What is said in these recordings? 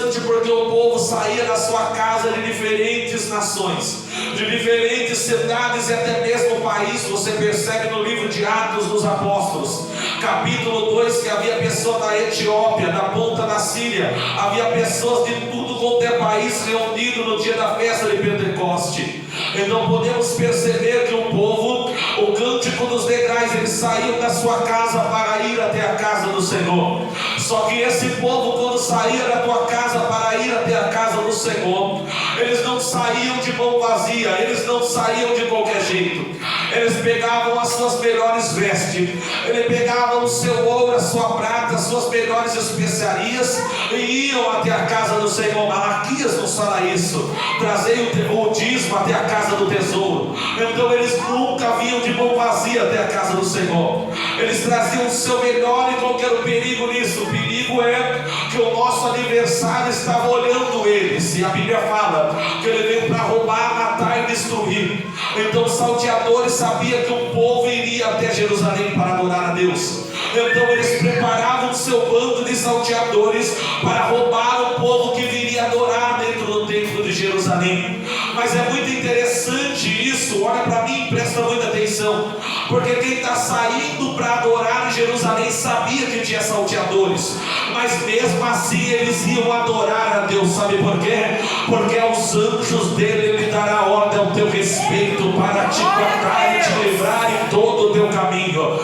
interessante porque o povo saía da sua casa de diferentes nações, de diferentes cidades e até mesmo país. Você percebe no livro de Atos dos Apóstolos, capítulo 2, que havia pessoas da Etiópia, da ponta da Síria, havia pessoas de tudo quanto é país reunido no dia da festa de Pentecoste. Então podemos perceber que o povo, o cântico dos degraus, eles saíam da sua casa para ir até a casa do Senhor. Só que esse povo, quando saía da tua casa para ir até a casa do Senhor, eles não saíam de mão vazia, eles não saíam de qualquer jeito. Eles pegavam as suas melhores vestes, eles pegavam o seu ouro, a sua prata, as suas melhores especiarias e iam até a casa do Senhor. Malaquias nos fala isso: trazei o dízimo até a casa do tesouro. Então eles nunca vinham de mão vazia até a casa do Senhor. Eles traziam o seu melhor. E qual que era o perigo nisso? O perigo é que o nosso adversário estava olhando eles, e a Bíblia fala que ele veio para roubar, matar e destruir. Então os salteadores sabiam que o povo iria até Jerusalém para adorar a Deus. Então eles preparavam o seu bando de salteadores para roubar o povo que viria adorar dentro do templo de Jerusalém. Mas é muito interessante isso. Olha para mim, presta muita atenção, porque quem está saindo para adorar em Jerusalém sabia que tinha salteadores, mas mesmo assim eles iam adorar a Deus. Sabe por quê? Porque aos anjos dele ele dará ordem ao teu respeito para te guardar e te livrar em todo o teu caminho.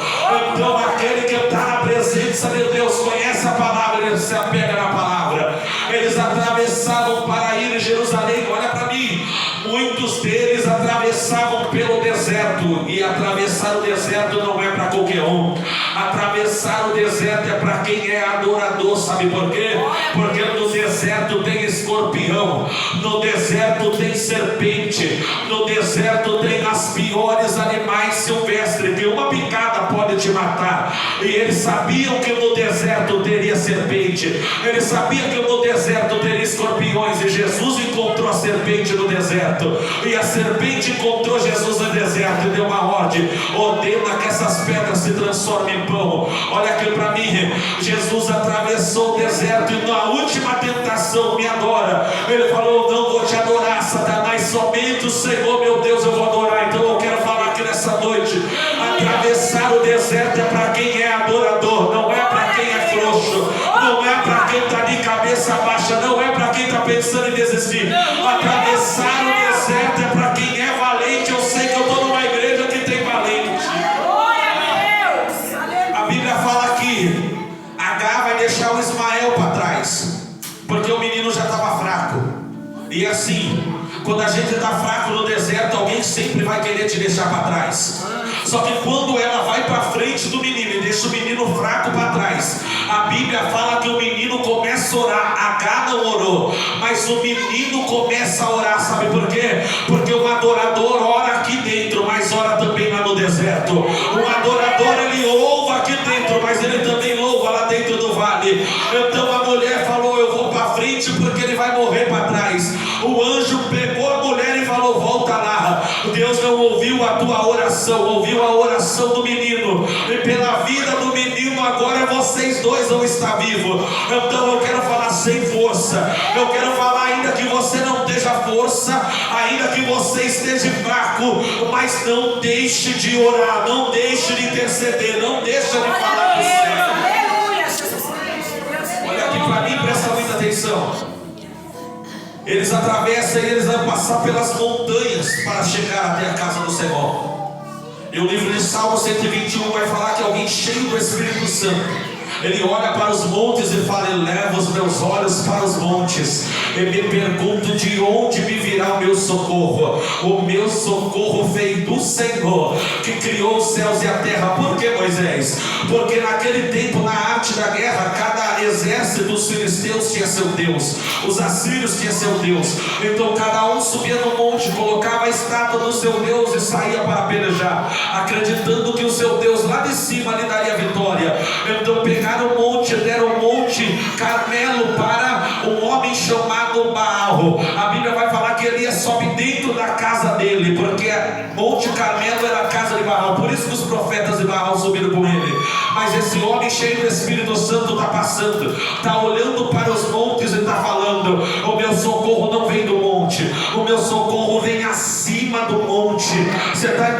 Então aquele que está na presença de Deus conhece a palavra, ele se apega na palavra. Eles atravessavam para ir em Jerusalém. Olha para mim, muitos deles atravessavam pelo deserto, e atravessar o deserto não é para qualquer um. Atravessar o deserto é para quem é adorador. Sabe por quê? Porque no deserto tem escorpião, no deserto tem serpente, no deserto tem as piores animais silvestres, que uma picada pode te matar. E eles sabiam que no deserto teria serpente, eles sabiam que no deserto teria escorpiões, e Jesus encontrou a serpente no deserto, e a serpente encontrou Jesus no deserto e deu uma ordem: ordena que essas pedras se transformem em pão. Olha aqui para mim, Jesus atravessou o deserto, e na última tentação: me adora. Ele falou: não vou te adorar, Satanás, somente o Senhor meu Deus eu vou adorar. Então eu quero falar aqui nessa noite: atravessar o deserto é para quem é adorador, não é para quem é frouxo, não é para quem está de cabeça baixa, não é para quem está pensando em desistir. Atravessar o deserto é para quem é valente. Eu sei que eu estou numa igreja que tem valente. A Bíblia fala que Agar vai deixar o Ismael para trás, porque o menino já estava fraco. E assim, quando a gente está fraco no deserto, alguém sempre vai querer te deixar para trás. Só que quando ela vai para frente do menino e deixa o menino fraco para trás, a Bíblia fala que o menino começa a orar. Agar não orou, mas o menino começa a orar. Sabe por quê? Porque o adorador ora aqui dentro, mas ora também lá no deserto. O adorador, ele louva aqui dentro, mas ele também louva lá dentro do vale. Então a mulher falou: eu vou para frente porque ele vai morrer para trás. O anjo pegou a mulher e falou: volta lá. Deus não ouviu a tua oração, ouviu a oração do menino, e pela vida do menino agora vocês dois vão estar vivos. Então eu quero falar sem força, eu quero falar ainda que você não esteja força, ainda que você esteja fraco, mas não deixe de orar, não deixe de interceder, não deixe de falar com o Senhor. Olha aqui para mim, presta muita atenção. Eles atravessam e eles vão passar pelas montanhas para chegar até a casa do Senhor. E o livro de Salmo 121 vai falar que alguém cheio do Espírito Santo, ele olha para os montes e fala: eleva os meus olhos para os montes e me pergunto de onde me virá o meu socorro. O meu socorro veio do Senhor, que criou os céus e a terra. Por que, Moisés? Porque naquele tempo, na arte da guerra, cada exército dos filisteus tinha seu Deus, os assírios tinham seu Deus. Então cada um subia no monte, colocava a estátua do seu Deus e saía para pelejar, acreditando que o seu Deus lá de cima lhe daria vitória. Então pegaram o monte, deram o monte Carmelo para um homem chamado Baal. A Bíblia vai falar que Elias sobe dentro da casa dele, porque Monte Carmelo era a casa de Baal. Por isso que os profetas de Baal subiram com ele. Mas esse homem cheio do Espírito Santo está passando, está olhando para os montes e está falando: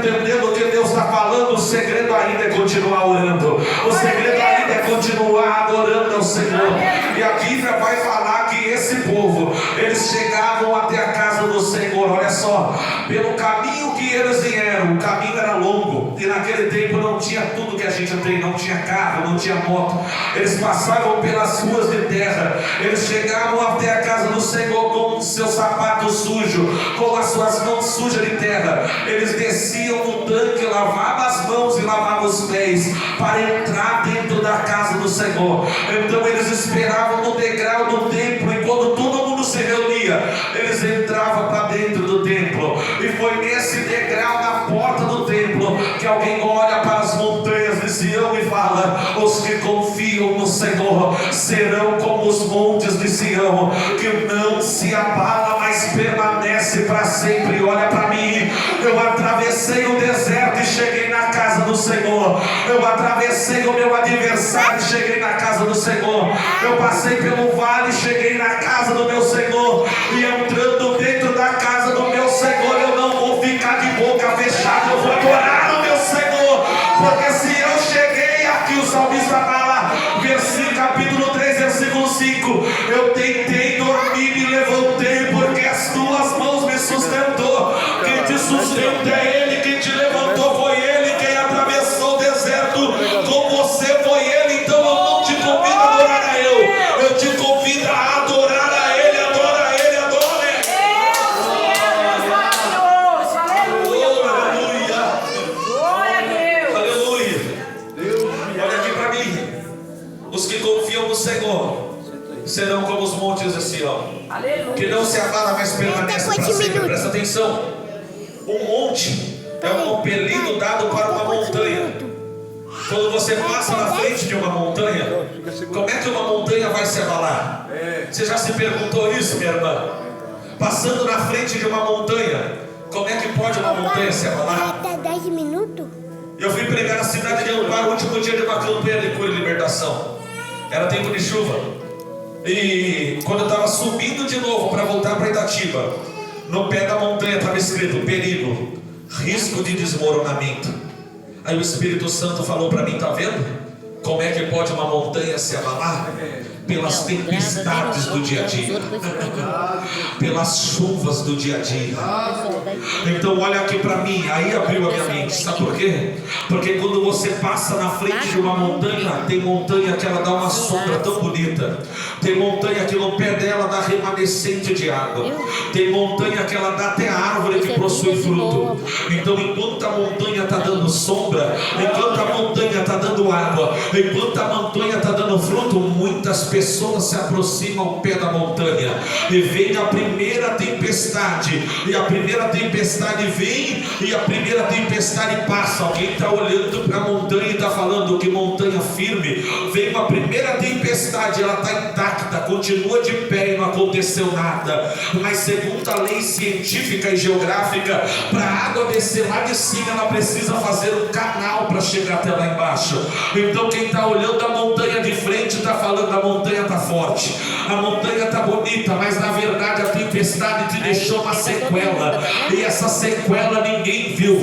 entendendo o que Deus está falando, o segredo ainda é continuar orando, o segredo ainda é continuar adorando ao Senhor. E a Bíblia vai falar que esse povo, eles chegavam até a casa do Senhor, olha só, pelo caminho que eles vieram, o caminho era longo, e naquele tempo não tinha tudo que a gente tem, não tinha carro, não tinha moto, eles passavam pelas ruas de terra, eles chegavam até a casa do Senhor com os seus sapatos sujos, com as suas mãos sujas de terra, eles desciam no tanque, lavavam as mãos e lavavam os pés, para entrar dentro da casa do Senhor. Então eles esperavam no degrau do templo, e quando todo mundo se reunia, eles entravam para dentro do templo, e foi nesse degrau na porta do templo que alguém olha para as montanhas de Sião e fala: os que confiam no Senhor serão como os montes de Sião, que não se abala, mas permanece para sempre. Olha para mim, eu atravessei o deserto e cheguei na casa do Senhor, eu atravessei o meu adversário e cheguei na casa do Senhor, eu passei pelo vale e cheguei na casa do meu Senhor, e entrando dentro da casa do meu Senhor, eu não vou ficar de boca fechada, eu vou adorar o meu Senhor, porque se eu cheguei aqui, o salmista fala, capítulo 3, versículo 5, eu tentei dormir, me levantei, porque as tuas mãos me sustentou. Quem te sustenta é Ele, quem te levantou foi Ele, quem atravessou o deserto com você foi Ele. Então eu não te convido a adorar a eu te convido a adorar a Ele, adora a Ele, adora a Ele. Aleluia. Olha aqui para mim, os que confiam no Senhor serão como os montes de Sião, que não se abala, mas permanece para sempre. Presta atenção, um monte é um apelido dado para uma montanha. Quando você passa na frente de uma montanha, como é que uma montanha vai se abalar? Você já se perguntou isso, minha irmã? Passando na frente de uma montanha, como é que pode uma montanha se abalar? Até 10 minutos. Eu fui pregar na cidade de Amparo, o último dia de uma campanha de cura e libertação. Era tempo de chuva. E quando eu estava subindo de novo para voltar para Itatiba, no pé da montanha estava escrito: perigo, risco de desmoronamento. Aí o Espírito Santo falou para mim: tá vendo como é que pode uma montanha se abalar? Pelas tempestades do dia a dia, pelas chuvas do dia a dia. Então olha aqui para mim, aí abriu a minha mente. Sabe por quê? Porque quando você passa na frente de uma montanha, tem montanha que ela dá uma sombra tão bonita, tem montanha que no pé dela dá remanescente de água, tem montanha que ela dá até a árvore que possui fruto. Então enquanto a montanha está dando sombra, enquanto a montanha está dando água, enquanto a montanha está dando fruto, muitas pessoas se aproximam ao pé da montanha, e vem a primeira tempestade, e a primeira tempestade vem, e a primeira tempestade passa. Alguém está olhando para a montanha e está falando: que montanha firme. Vem uma primeira tempestade, ela está intacta, continua de pé e não aconteceu nada, mas segundo a lei científica e geográfica, para a água descer lá de cima, ela precisa fazer um canal para chegar até lá embaixo. Então quem está olhando a montanha de frente está falando: a montanha está forte, a montanha está bonita, mas na verdade a tempestade te deixou uma sequela, e essa sequela ninguém viu.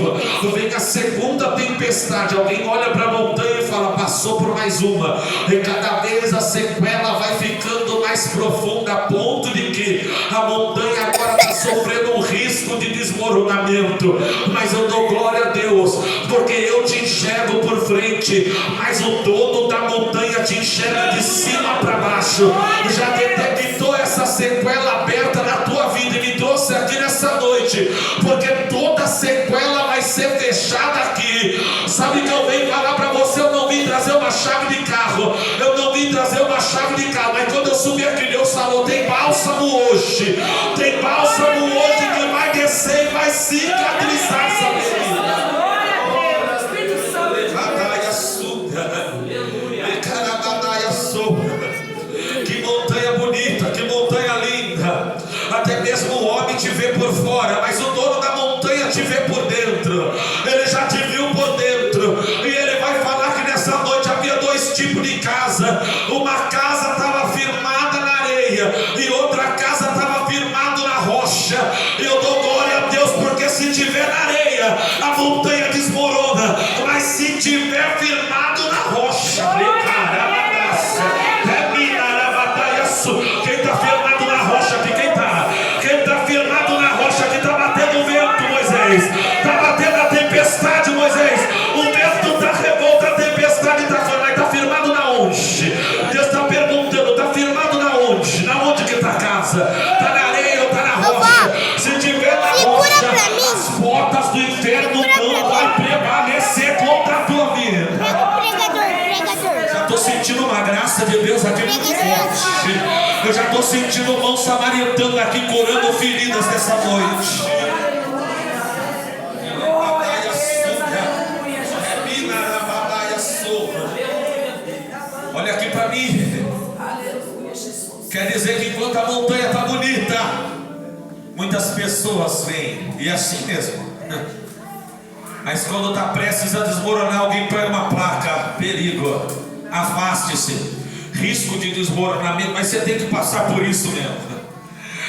Vem a segunda tempestade, alguém olha para a montanha e fala: passou por mais uma, e cada vez a sequela vai ficando mais profunda, a ponto de que a montanha agora está sofrendo um risco de desmoronamento. Mas eu dou glória a Deus, porque eu te enxergo por frente, mas o dono da montanha te enxerga de cima para baixo. Já detectou essa sequela aberta na tua vida e me trouxe aqui nessa noite, porque toda sequela vai ser fechada aqui. Sabe que eu venho falar para você? Eu não vim trazer uma chave de carro, eu não vim trazer uma chave de carro, mas quando eu subir aqui, Deus falou: tem bálsamo hoje, tem bálsamo hoje que vai descer e vai cicatrizar essa menina. Que montanha bonita, que montanha linda. Até mesmo o homem te vê por fora, mas o dono da montanha te vê por dentro. Ele já te viu por dentro, e ele vai falar que nessa noite havia dois tipos de casa. Uma casa estava firmada na areia, e outra casa estava firmada na rocha. E eu dou glória a Deus, porque se tiver na areia, a montanha Quem está firmado na rocha aqui? Quem está? Quem está firmado na rocha aqui? Está batendo o vento, Moisés. Está batendo a tempestade, Moisés. O vento está revolta, a tempestade está firmado na onde? Deus está perguntando, está firmado na onde? Na onde que está a casa? Está na areia ou está na rocha? Se tiver na rocha, as portas do inferno não vai prevalecer contra a tua vida. Já estou sentindo uma graça de Deus aqui muito forte. Eu já estou sentindo o mão samaritano aqui curando feridas nessa noite. Olha aqui para mim. Quer dizer que enquanto a montanha está bonita, muitas pessoas vêm, e é assim mesmo. Mas quando está prestes a desmoronar, alguém põe uma placa: perigo, afaste-se, risco de desmoronamento. Mas você tem que passar por isso mesmo.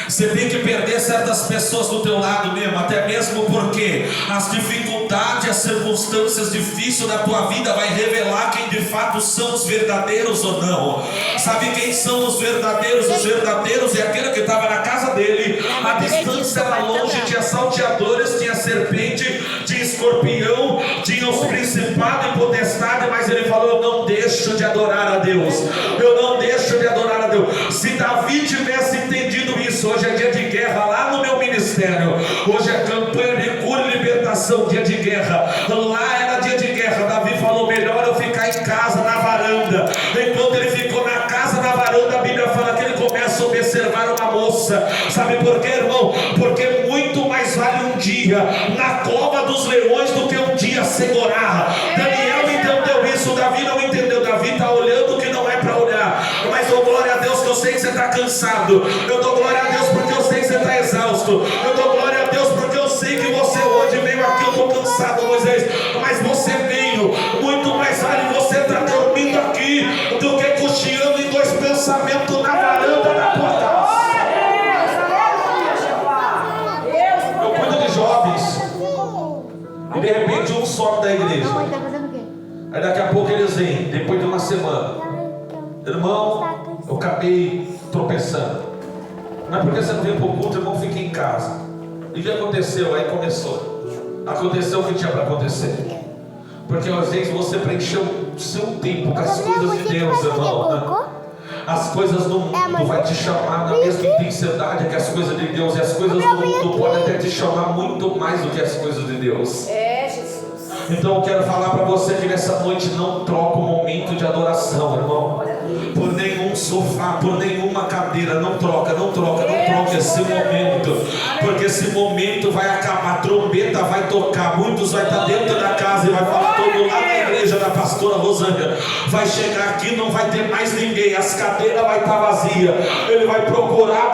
Você tem que perder certas pessoas do teu lado mesmo, até mesmo porque as dificuldades, as circunstâncias difíceis da tua vida vai revelar quem de fato são os verdadeiros ou não. Sabe quem são os verdadeiros? Os verdadeiros é aquele que estava na casa dele, a distância era longe, tinha salteadores, tinha serpente, tinha escorpião, tinha os principados e potestade, mas ele falou: eu não deixo de adorar a Deus, eu não deixo de adorar a Deus. Se Davi tivesse entendido isso, hoje é dia de guerra lá no meu ministério. Hoje é campanha de cura e libertação, dia de guerra. Lá era dia de guerra. Davi falou: melhor eu ficar em casa na varanda. Enquanto ele ficou na casa, na varanda, a Bíblia fala que ele começa a observar uma moça. Sabe por quê, irmão? Porque muito mais vale um dia na cova dos leões do que um dia sem orar. Daniel entendeu isso, Davi não entendeu. Davi está olhando o que não é para olhar. Mas eu glória a Deus que eu sei que você está cansado. Eu dou glória a Deus porque eu sei que você está exausto. Eu dou glória a Deus porque eu sei que você hoje veio aqui. Eu estou cansado, Moisés, mas você veio. Muito mais vale você estar dormindo aqui do que cocheando em dois pensamentos na varanda da tua casa. Eu cuido de jovens e de repente um some da igreja. Aí daqui a pouco eles vêm, depois de uma semana: irmão, eu acabei tropeçando. Não é porque você não veio para o culto, irmão, fica em casa. E o que aconteceu? Aí começou. Aconteceu o que tinha para acontecer. Porque às vezes você preencheu o seu tempo com as coisas de Deus, irmão, né? As coisas do mundo vai te chamar na mesma intensidade que as coisas de Deus. E as coisas do mundo podem até te chamar muito mais do que as coisas de Deus. É, Jesus. Então eu quero falar para você que nessa noite não troca o momento de adoração, irmão, por nenhum sofá, por nenhuma cadeira. Não troca esse momento, porque esse momento vai acabar, a trombeta vai tocar, muitos vai estar dentro da casa e vai falar todo lá na igreja da pastora Rosângela. Vai chegar aqui, não vai ter mais ninguém, as cadeiras vai estar vazias. Ele vai procurar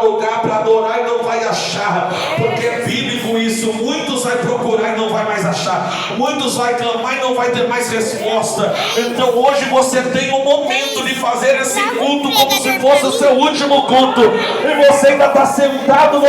lugar para adorar e não vai achar, porque é bíblico isso. Muitos vai procurar e não vai mais achar, muitos vai clamar e não vai ter mais resposta. Então hoje você tem um momento de fazer esse culto como se fosse o seu último culto, e você ainda está sentado no